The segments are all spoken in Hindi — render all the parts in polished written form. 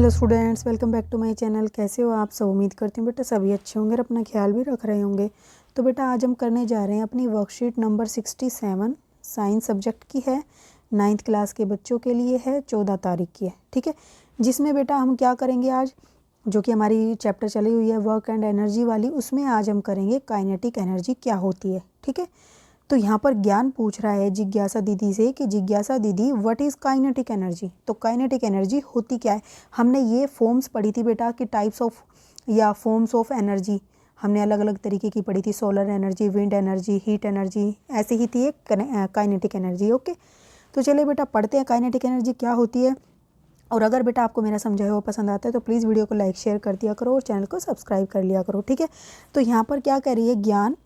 Hello students, welcome back to my channel. कैसे हो आप सब? उम्मीद करती हूँ बेटा सभी अच्छे होंगे और अपना ख्याल भी रख रहे होंगे। तो बेटा आज हम करने जा रहे हैं अपनी वर्कशीट नंबर 67 साइंस सब्जेक्ट की है, 9th क्लास के बच्चों के लिए है, 14 तारीख की है। ठीक है, जिसमें बेटा हम क्या करेंगे आज, जो कि हमारी चैप्टर चली हुई है वर्क एंड एनर्जी वाली, उसमें आज हम करेंगे काइनेटिक एनर्जी क्या होती है। ठीक है, तो यहाँ पर ज्ञान पूछ रहा है जिज्ञासा दीदी से कि जिज्ञासा दीदी व्हाट इज़ काइनेटिक एनर्जी। तो काइनेटिक एनर्जी होती क्या है? हमने ये फॉर्म्स पढ़ी थी बेटा कि टाइप्स ऑफ या फॉर्म्स ऑफ एनर्जी हमने अलग अलग तरीके की पढ़ी थी। Solar energy, wind energy, heat energy, ऐसी ही थी एक काइनेटिक एनर्जी। ओके, तो चलिए बेटा पढ़ते हैं काइनेटिक एनर्जी क्या होती है। और अगर बेटा आपको मेरा समझाया हुआ पसंद आता है तो प्लीज़ वीडियो को लाइक शेयर कर दिया करो और चैनल को सब्सक्राइब कर लिया करो। ठीक है, तो यहाँ पर क्या कह रही है ज्ञान,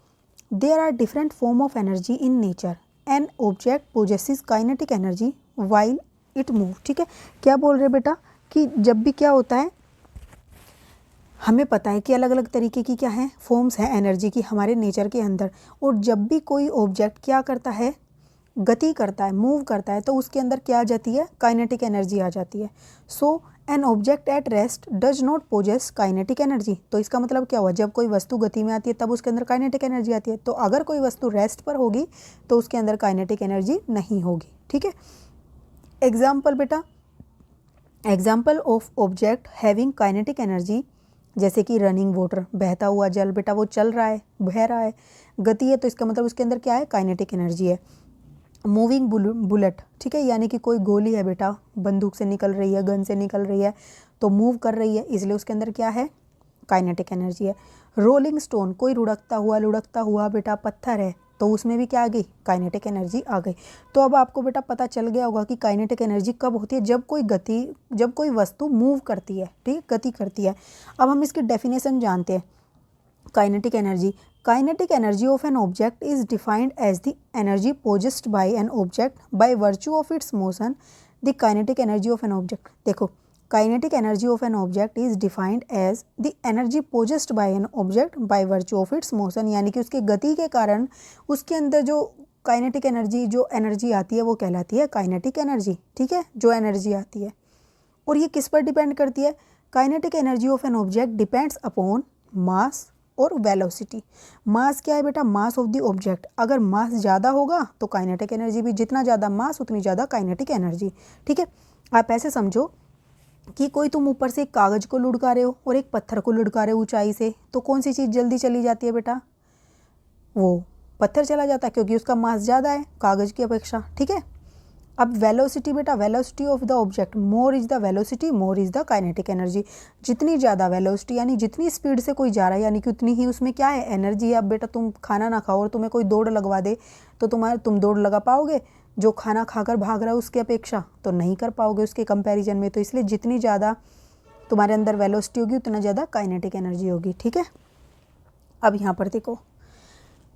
there are different form of energy in nature. An object possesses kinetic energy while it move. ठीक है, क्या बोल रहे बेटा कि जब भी क्या होता है, हमें पता है कि अलग अलग तरीके की क्या है फॉर्म्स है एनर्जी की हमारे नेचर के अंदर, और जब भी कोई ऑब्जेक्ट क्या करता है, गति करता है, मूव करता है, तो उसके अंदर क्या आ जाती है, काइनेटिक एनर्जी आ जाती है। So an object at rest does not possess kinetic energy. तो इसका मतलब क्या हुआ, जब कोई वस्तु गति में आती है तब उसके अंदर काइनेटिक एनर्जी आती है। तो अगर कोई वस्तु रेस्ट पर होगी तो उसके अंदर काइनेटिक एनर्जी नहीं होगी। ठीक है, एग्जाम्पल बेटा, example of object having kinetic energy, जैसे कि रनिंग वाटर, बहता हुआ जल, बेटा वो चल रहा है, बह रहा है, गति है, तो इसका मतलब उसके अंदर क्या है, काइनेटिक एनर्जी है। मूविंग बुलेट, ठीक है, यानी कि कोई गोली है बेटा, बंदूक से निकल रही है, गन से निकल रही है, तो मूव कर रही है, इसलिए उसके अंदर क्या है, काइनेटिक एनर्जी है। रोलिंग स्टोन, कोई लुढ़कता हुआ बेटा पत्थर है, तो उसमें भी क्या आ गई, काइनेटिक एनर्जी आ गई। तो अब आपको बेटा पता चल गया होगा कि काइनेटिक एनर्जी कब होती है, जब कोई वस्तु मूव करती है, ठीक, गति करती है। अब हम इसकी डेफिनेशन जानते हैं। Kinetic energy of an object is defined as the energy possessed by an object by virtue of its motion. The kinetic energy of an object, देखो, kinetic energy of an object is defined as the energy possessed by an object by virtue of its motion, यानी कि उसके गति के कारण उसके अंदर जो काइनेटिक एनर्जी, जो एनर्जी आती है वो कहलाती है काइनेटिक एनर्जी। ठीक है, जो एनर्जी आती है, और ये किस पर डिपेंड करती है, kinetic energy of an object depends upon mass और वेलोसिटी। मास क्या है बेटा, मास ऑफ द ऑब्जेक्ट। अगर मास ज़्यादा होगा तो काइनेटिक एनर्जी भी, जितना ज़्यादा मास उतनी ज़्यादा काइनेटिक एनर्जी। ठीक है, आप ऐसे समझो कि कोई तुम ऊपर से एक कागज़ को लुढ़का रहे हो और एक पत्थर को लुढ़का रहे हो ऊंचाई से, तो कौन सी चीज़ जल्दी चली जाती है बेटा, वो पत्थर चला जाता है, क्योंकि उसका मास ज़्यादा है कागज़ की अपेक्षा। ठीक है, अब वेलोसिटी बेटा, velocity of the object, more is the velocity, more is the kinetic energy. जितनी ज़्यादा वेलोसिटी यानी जितनी स्पीड से कोई जा रहा है, यानी कि उतनी ही उसमें क्या है, एनर्जी है। अब बेटा तुम खाना ना खाओ और तुम्हें कोई दौड़ लगवा दे तो तुम दौड़ लगा पाओगे जो खाना खाकर भाग रहा है उसकी अपेक्षा? तो नहीं कर पाओगे उसके कंपैरिजन में। तो इसलिए जितनी ज़्यादा तुम्हारे अंदर वेलोसिटी होगी उतना ज़्यादा काइनेटिक एनर्जी होगी। ठीक है, अब यहाँ पर देखो,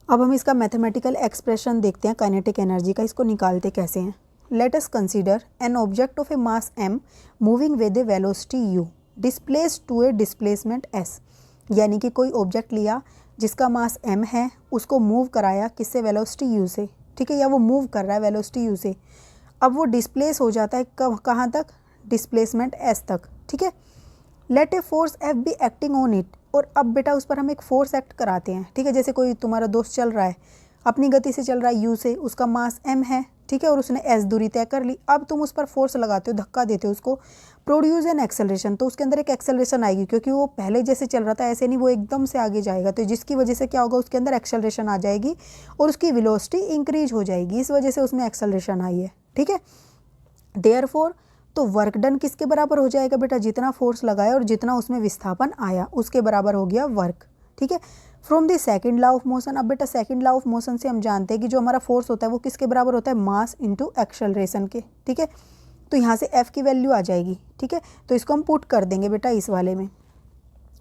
अब हम इसका मैथमेटिकल एक्सप्रेशन देखते हैं काइनेटिक एनर्जी का, इसको निकालते कैसे हैं। Let us consider an object of a mass m moving with a velocity u displaced to a displacement s। यानी कि कोई ऑब्जेक्ट लिया जिसका मास m है, उसको मूव कराया किससे, वेलोसिटी u से। ठीक है, या वो मूव कर रहा है वेलोसिटी u से। अब वो डिस्प्लेस हो जाता है कहाँ तक, डिस्प्लेसमेंट s तक। ठीक है, let a force f be acting on it, और अब बेटा उस पर हम एक फोर्स एक्ट कराते हैं। ठीक है, जैसे कोई तुम्हारा दोस्त चल रहा है, अपनी गति से चल रहा है u से, उसका मास m है, ठीक है, और उसने s दूरी तय कर ली। अब तुम उस पर फोर्स लगाते हो, धक्का देते हो उसको, प्रोड्यूस एन एक्सेलरेशन, तो उसके अंदर एक एक्सेलरेशन आएगी, क्योंकि वो पहले जैसे चल रहा था ऐसे नहीं, वो एकदम से आगे जाएगा, तो जिसकी वजह से क्या होगा, उसके अंदर एक्सेलरेशन आ जाएगी और उसकी वेलोसिटी इंक्रीज हो जाएगी, इस वजह से उसमें एक्सेलरेशन आई है। ठीक है, देयरफॉर तो वर्क डन किसके बराबर हो जाएगा बेटा, जितना फोर्स लगाया और जितना उसमें विस्थापन आया उसके बराबर हो गया वर्क। ठीक है, from the second law of motion, अब बेटा सेकंड लॉ ऑफ मोशन से हम जानते हैं कि जो हमारा फोर्स होता है वो किसके बराबर होता है, मास इनटू एक्सेलरेशन के। ठीक है, तो यहाँ से f की वैल्यू आ जाएगी। ठीक है, तो इसको हम पुट कर देंगे बेटा इस वाले में,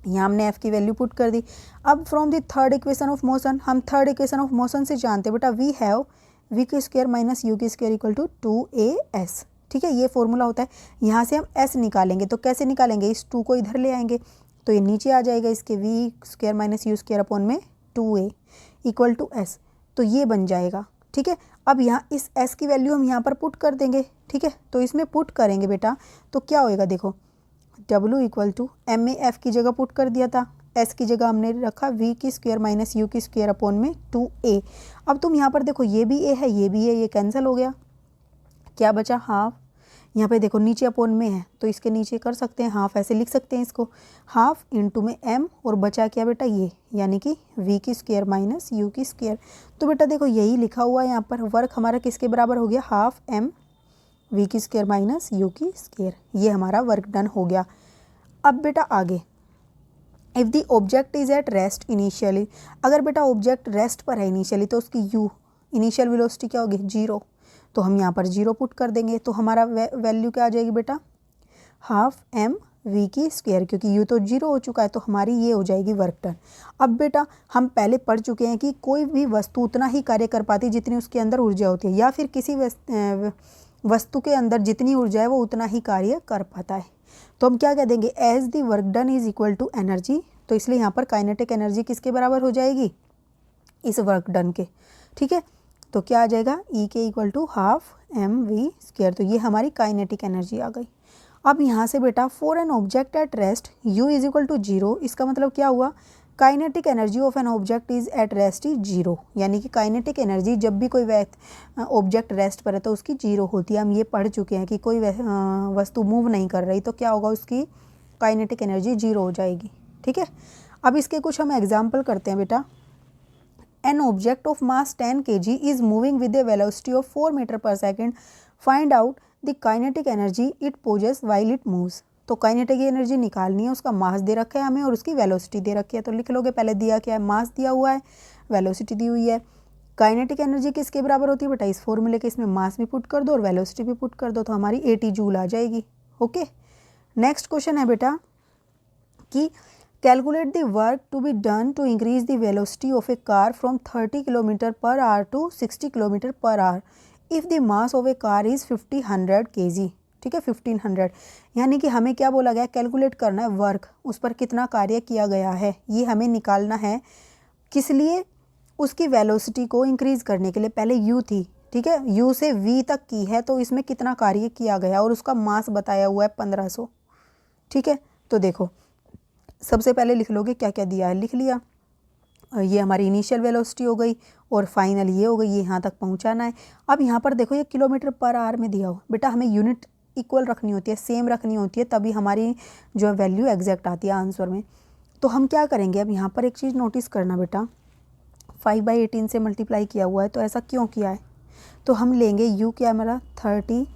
यहाँ हमने f की वैल्यू पुट कर दी। अब from the third equation of motion, हम थर्ड इक्वेशन ऑफ मोशन से जानते हैं बेटा, वी हैव v की स्क्वायर माइनस u की स्क्वायर इक्वल टू 2as। ठीक है, ये फॉर्मूला होता है। यहाँ से हम s निकालेंगे, तो कैसे निकालेंगे, इस 2 को इधर ले आएंगे तो ये नीचे आ जाएगा, इसके V square minus U square upon में 2a इक्वल टू s, तो ये बन जाएगा। ठीक है, अब यहाँ इस s की वैल्यू हम यहाँ पर पुट कर देंगे। ठीक है, तो इसमें पुट करेंगे बेटा तो क्या होएगा, देखो W इक्वल टू एम में एफ की जगह पुट कर दिया था, एस की जगह हमने रखा वी की स्क्वायर माइनस यू की स्क्वायर अपॉन में 2a। अब तुम यहाँ पर देखो ये भी ए है ये भी ए, ये कैंसिल हो गया, क्या बचा हाफ। यहाँ पे देखो नीचे अपॉन में है तो इसके नीचे कर सकते हैं हाफ, ऐसे लिख सकते हैं इसको, हाफ इंटू में m और बचा क्या बेटा ये, यानी कि v की स्क्वायर माइनस u की स्क्वायर। तो बेटा देखो यही लिखा हुआ है यहाँ पर, वर्क हमारा किसके बराबर हो गया, हाफ m v की स्क्वायर माइनस u की स्क्वायर। ये हमारा वर्क डन हो गया। अब बेटा आगे, if the object is at rest initially, अगर बेटा ऑब्जेक्ट रेस्ट पर है इनिशियली तो उसकी u इनिशियल वेलोसिटी क्या होगी 0, तो हम यहाँ पर 0 पुट कर देंगे, तो हमारा वैल्यू क्या आ जाएगी बेटा, हाफ m v की स्क्वायर, क्योंकि u तो 0 हो चुका है तो हमारी ये हो जाएगी वर्क डन। अब बेटा हम पहले पढ़ चुके हैं कि कोई भी वस्तु उतना ही कार्य कर पाती है जितनी उसके अंदर ऊर्जा होती है, या फिर किसी वस्तु के अंदर जितनी ऊर्जा है वो उतना ही कार्य कर पाता है। तो हम क्या कह देंगे, as the work done is equal to energy, तो इसलिए यहाँ पर काइनेटिक एनर्जी किसके बराबर हो जाएगी, इस वर्क डन के। ठीक है, तो क्या आ जाएगा, E K equal to half M V square. तो ये हमारी काइनेटिक एनर्जी आ गई। अब यहाँ से बेटा for an object at rest U is equal to 0, इसका मतलब क्या हुआ, kinetic energy of an object is at rest is 0, यानी कि काइनेटिक एनर्जी जब भी कोई ऑब्जेक्ट रेस्ट पर है तो उसकी 0 होती है। हम ये पढ़ चुके हैं कि कोई वस्तु मूव नहीं कर रही तो क्या होगा, उसकी काइनेटिक एनर्जी 0 हो जाएगी। ठीक है, अब इसके कुछ हम एग्जाम्पल करते हैं बेटा। An object of mass 10 kg is moving with a velocity of 4 meter per second. Find out the kinetic energy it possesses while it moves. तो काइनेटिक एनर्जी निकालनी है, उसका मास दे रखा है हमें और उसकी वेलोसिटी दे रखी है। तो लिख लोगे, पहले दिया क्या है, मास दिया हुआ है, वेलोसिटी दी हुई है। काइनेटिक एनर्जी किसके बराबर होती है बेटा, इस फॉर्मूले के, इसमें मास भी पुट कर दो और वेलोसिटी भी पुट कर दो, तो हमारी 80 जूल आ जाएगी। ओके, नेक्स्ट क्वेश्चन है बेटा कि Calculate the work to be done to increase the velocity of a car from 30 km per hour to 60 km per hour if the mass of a car is 100 kg। ठीक है, 1500, यानी कि हमें क्या बोला गया, कैलकुलेट करना है वर्क, उस पर कितना कार्य किया गया है, ये हमें निकालना है। किस लिए, उसकी वेलोसिटी को इंक्रीज़ करने के लिए। पहले u थी, ठीक है, u से v तक की है, तो इसमें कितना कार्य किया गया और उसका मास बताया हुआ है 1500। ठीक है, तो देखो सबसे पहले लिख लोगे क्या क्या दिया है, लिख लिया, ये हमारी इनिशियल वेलोसिटी हो गई और फाइनल ये हो गई, ये यहाँ तक पहुँचाना है। अब यहाँ पर देखो ये किलोमीटर पर आवर में दिया हो, बेटा हमें यूनिट इक्वल रखनी होती है, सेम रखनी होती है, तभी हमारी जो वैल्यू एग्जैक्ट आती है आंसर में। तो हम क्या करेंगे, अब यहाँ पर एक चीज़ नोटिस करना बेटा, 5/18 से मल्टीप्लाई किया हुआ है, तो ऐसा क्यों किया है, तो हम लेंगे u क्या हमारा 30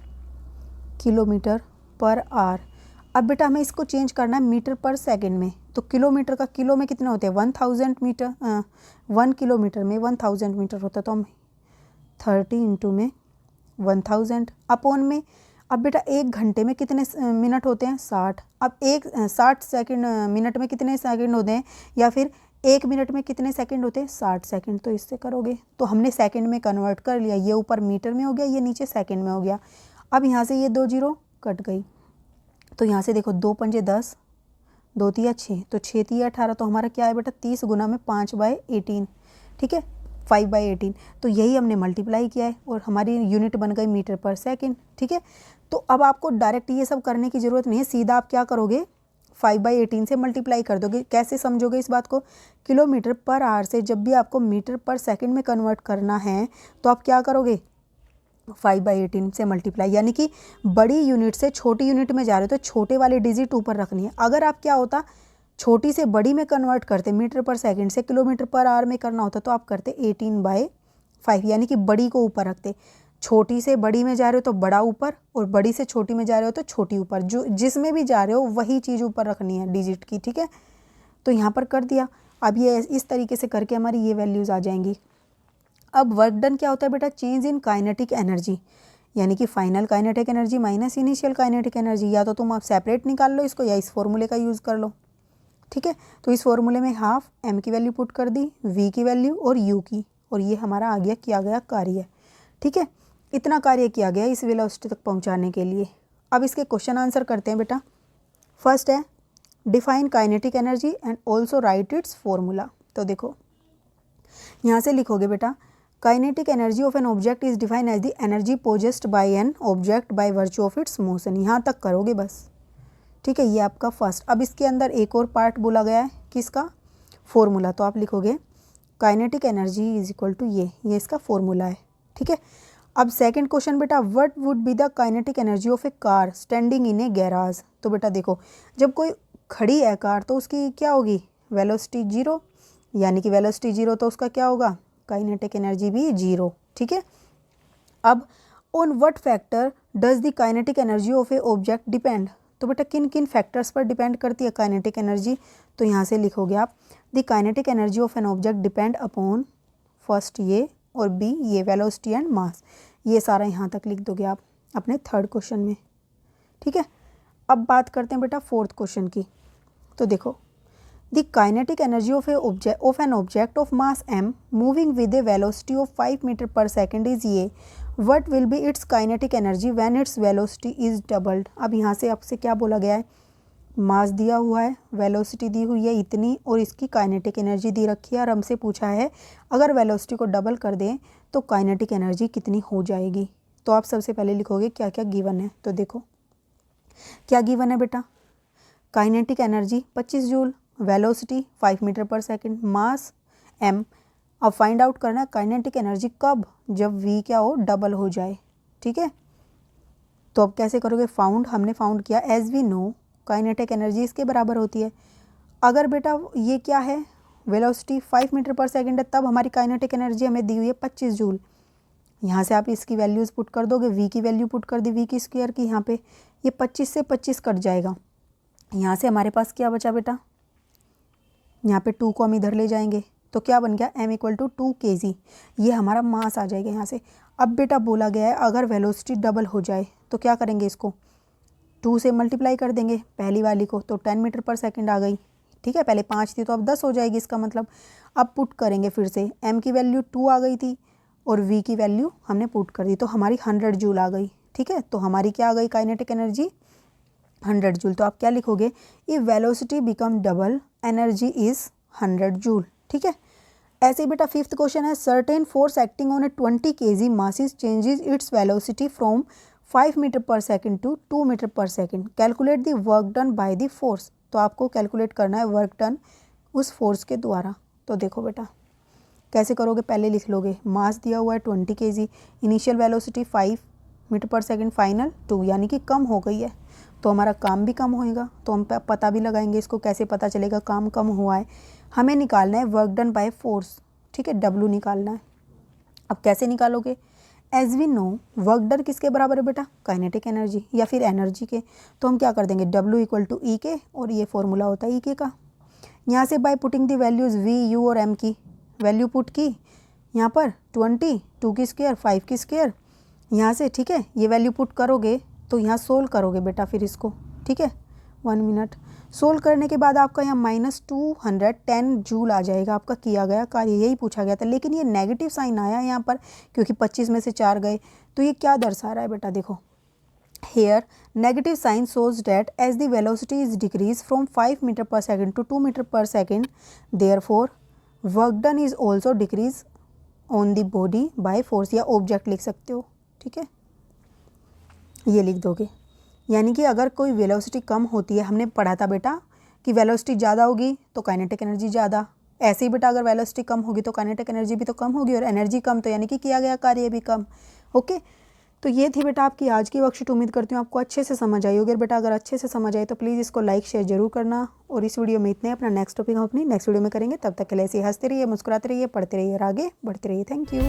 किलोमीटर पर आवर। अब बेटा हमें इसको चेंज करना है मीटर पर सेकंड में, तो किलोमीटर का किलो में कितने होते हैं 1000 मीटर, 1 किलोमीटर में 1000 मीटर होता है, तो हम 30 इंटू में 1000 अपॉन में। अब बेटा 1 घंटे में कितने मिनट होते हैं 60, अब 60 सेकंड, मिनट में कितने सेकंड होते हैं, या फिर 1 मिनट में कितने सेकंड होते हैं 60 सेकंड। तो इससे करोगे तो हमने सेकंड में कन्वर्ट कर लिया, ये ऊपर मीटर में हो गया, ये नीचे सेकंड में हो गया। अब यहाँ से ये 2 जीरो कट गई, तो यहाँ से देखो 2 पंजे 10, 2 तिया 6, तो 6 तिया 18, तो हमारा क्या है बेटा 30 गुना में 5/18। ठीक है, 5/18, तो यही हमने मल्टीप्लाई किया है और हमारी यूनिट बन गई मीटर पर सेकंड। ठीक है, तो अब आपको डायरेक्ट ये सब करने की ज़रूरत नहीं है, सीधा आप क्या करोगे 5/18 से मल्टीप्लाई कर दोगे। कैसे समझोगे इस बात को, किलोमीटर पर आवर से जब भी आपको मीटर पर सेकंड में कन्वर्ट करना है तो आप क्या करोगे 5/18 से मल्टीप्लाई, यानी कि बड़ी यूनिट से छोटी यूनिट में जा रहे हो तो छोटे वाले डिजिट ऊपर रखनी है। अगर आप क्या होता छोटी से बड़ी में कन्वर्ट करते, मीटर पर सेकंड से किलोमीटर पर आवर में करना होता, तो आप करते 18/5, यानी कि बड़ी को ऊपर रखते। छोटी से बड़ी में जा रहे हो तो बड़ा ऊपर, और बड़ी से छोटी में जा रहे हो तो छोटी ऊपर, जो जिसमें भी जा रहे हो वही चीज़ ऊपर रखनी है डिजिट की। ठीक है, तो यहाँ पर कर दिया। अब ये इस तरीके से करके हमारी ये वैल्यूज़ आ जाएंगी। अब वर्क डन क्या होता है बेटा, चेंज इन काइनेटिक एनर्जी, यानी कि final kinetic energy minus initial kinetic energy. या तो तुम आप सेपरेट निकाल लो इसको या इस फॉर्मूले का यूज़ कर लो। ठीक है, तो इस फॉर्मूले में हाफ m की वैल्यू पुट कर दी, v की वैल्यू और u की, और ये हमारा आ गया किया गया कार्य। ठीक है, इतना कार्य किया गया इस वेलोसिटी तक पहुंचाने के लिए। अब इसके क्वेश्चन आंसर करते हैं बेटा। फर्स्ट है define kinetic energy and also write its formula. तो देखो यहाँ से लिखोगे बेटा, kinetic energy of an object is defined as the energy possessed by an object by virtue of its motion. यहाँ तक करोगे बस। ठीक है, ये आपका फर्स्ट। अब इसके अंदर एक और पार्ट बोला गया है किसका, फॉर्मूला। तो आप लिखोगे kinetic energy is equal to ये इसका फॉर्मूला है। ठीक है, अब सेकंड क्वेश्चन बेटा, what would be the kinetic energy of a car standing in a garage. तो बेटा देखो, जब कोई खड़ी है कार तो उसकी क्या होगी, वेलोसिटी जीरो, यानी कि वेलोसिटी जीरो तो उसका क्या होगा, काइनेटिक एनर्जी भी जीरो। ठीक है, अब on what factor does the kinetic energy of A object depend. तो बेटा किन किन फैक्टर्स पर डिपेंड करती है काइनेटिक एनर्जी। तो यहाँ से लिखोगे आप, the kinetic energy of an object depend upon, first ये और बी ये वेलोसिटी एंड मास। ये सारा यहाँ तक लिख दोगे आप अपने थर्ड क्वेश्चन में। ठीक है, अब बात करते हैं बेटा फोर्थ क्वेश्चन की। तो देखो, the kinetic energy of an object of mass m moving with a velocity of 5 metre per second is ये, what will be its kinetic energy when its velocity is doubled. अब यहाँ से आपसे क्या बोला गया है, मास दिया हुआ है, वेलोसिटी दी हुई है इतनी, और इसकी काइनेटिक एनर्जी दी रखी है, और हमसे पूछा है अगर वेलोसिटी को डबल कर दें तो काइनेटिक एनर्जी कितनी हो जाएगी। तो आप सबसे पहले लिखोगे क्या क्या गिवन है। तो देखो क्या गिवन है बेटा, kinetic energy 25 joule, velocity 5 metre per second, mass m। अब फाइंड आउट करना है काइनेटिक एनर्जी कब, जब v क्या हो, डबल हो जाए। ठीक है, तो अब कैसे करोगे, फाउंड, हमने फाउंड किया, as we know kinetic energy इसके बराबर होती है। अगर बेटा ये क्या है, वेलोसिटी 5 मीटर पर सेकेंड है, तब हमारी काइनेटिक एनर्जी हमें दी हुई है 25 जूल। यहाँ से आप इसकी वैल्यूज़ पुट कर दोगे, v की वैल्यू पुट कर दी, v की स्क्वायर की, यहाँ पे ये 25 से 25 कट जाएगा। यहाँ से हमारे पास क्या बचा बेटा, यहाँ पे 2 को हम इधर ले जाएंगे तो क्या बन गया, m इक्वल टू 2 kg, ये हमारा मास आ जाएगा यहाँ से। अब बेटा बोला गया है अगर वेलोसिटी डबल हो जाए तो क्या करेंगे, इसको 2 से मल्टीप्लाई कर देंगे पहली वाली को, तो 10 मीटर पर सेकेंड आ गई। ठीक है, पहले 5 थी तो अब 10 हो जाएगी इसका मतलब। अब पुट करेंगे फिर से, m की वैल्यू 2 आ गई थी और v की वैल्यू हमने पुट कर दी, तो हमारी 100 जूल आ गई। ठीक है, तो हमारी क्या आ गई काइनेटिक एनर्जी, 100 जूल। तो आप क्या लिखोगे, if velocity become double energy is 100 joule. ठीक है, ऐसे ही बेटा फिफ्थ क्वेश्चन है, certain force acting on a 20 kg masses changes its velocity from 5 metre per second to 2 metre per second, calculate the work done by the force. तो आपको कैलकुलेट करना है वर्क डन उस फोर्स के द्वारा। तो देखो बेटा कैसे करोगे, पहले लिख लोगे, मास दिया हुआ है 20 kg, initial velocity 5 metre per second, final 2, यानी कि कम हो गई है, तो हमारा काम भी कम होएगा। तो हम पता भी लगाएंगे इसको, कैसे पता चलेगा काम कम हुआ है, हमें निकालना है वर्क डन बाय फोर्स। ठीक है, W निकालना है। अब कैसे निकालोगे, as we know work done किसके बराबर है बेटा, काइनेटिक एनर्जी या फिर एनर्जी के। तो हम क्या कर देंगे, W इक्वल टू ई के, और ये फॉर्मूला होता है ई के का। यहाँ से by putting the values V, U और M की वैल्यू पुट की, यहाँ पर 20, 2 की स्क्वायर, 5 की स्क्वायर यहाँ से। ठीक है, ये वैल्यू पुट करोगे तो यहाँ सोल्व करोगे बेटा फिर इसको। ठीक है, 1 मिनट सोल्व करने के बाद आपका यहाँ -210 जूल आ जाएगा, आपका किया गया कार्य, यही पूछा गया था। लेकिन ये नेगेटिव साइन आया यहाँ पर क्योंकि 25 में से 4 गए, तो ये क्या दर्शा रहा है बेटा, देखो here negative sign shows that as the velocity is decreased from 5 metre per second to 2 metre per second, therefore work done is also decrease on the body by force, या ऑब्जेक्ट लिख सकते हो। ठीक है, ये लिख दोगे, यानी कि अगर कोई वेलोसिटी कम होती है, हमने पढ़ा था बेटा कि वेलोसिटी ज़्यादा होगी तो काइनेटिक एनर्जी ज़्यादा, ऐसे ही बेटा अगर वेलोसिटी कम होगी तो काइनेटिक एनर्जी भी तो कम होगी, और एनर्जी कम तो यानी कि किया गया कार्य भी कम। ओके, तो ये थी बेटा आपकी आज की वर्कशीट। उम्मीद करती हूँ आपको अच्छे से समझ आई होगी। बेटा अगर अच्छे से समझ आए तो प्लीज़ इसको लाइक शेयर जरूर करना, और इस वीडियो में इतने, अपना नेक्स्ट टॉपिक हम अपनी नेक्स्ट वीडियो में करेंगे। तब तक के लिए ऐसे हंसते रहिए, मुस्कुराते रहिए, पढ़ते रहिए और आगे बढ़ते रहिए। Thank you.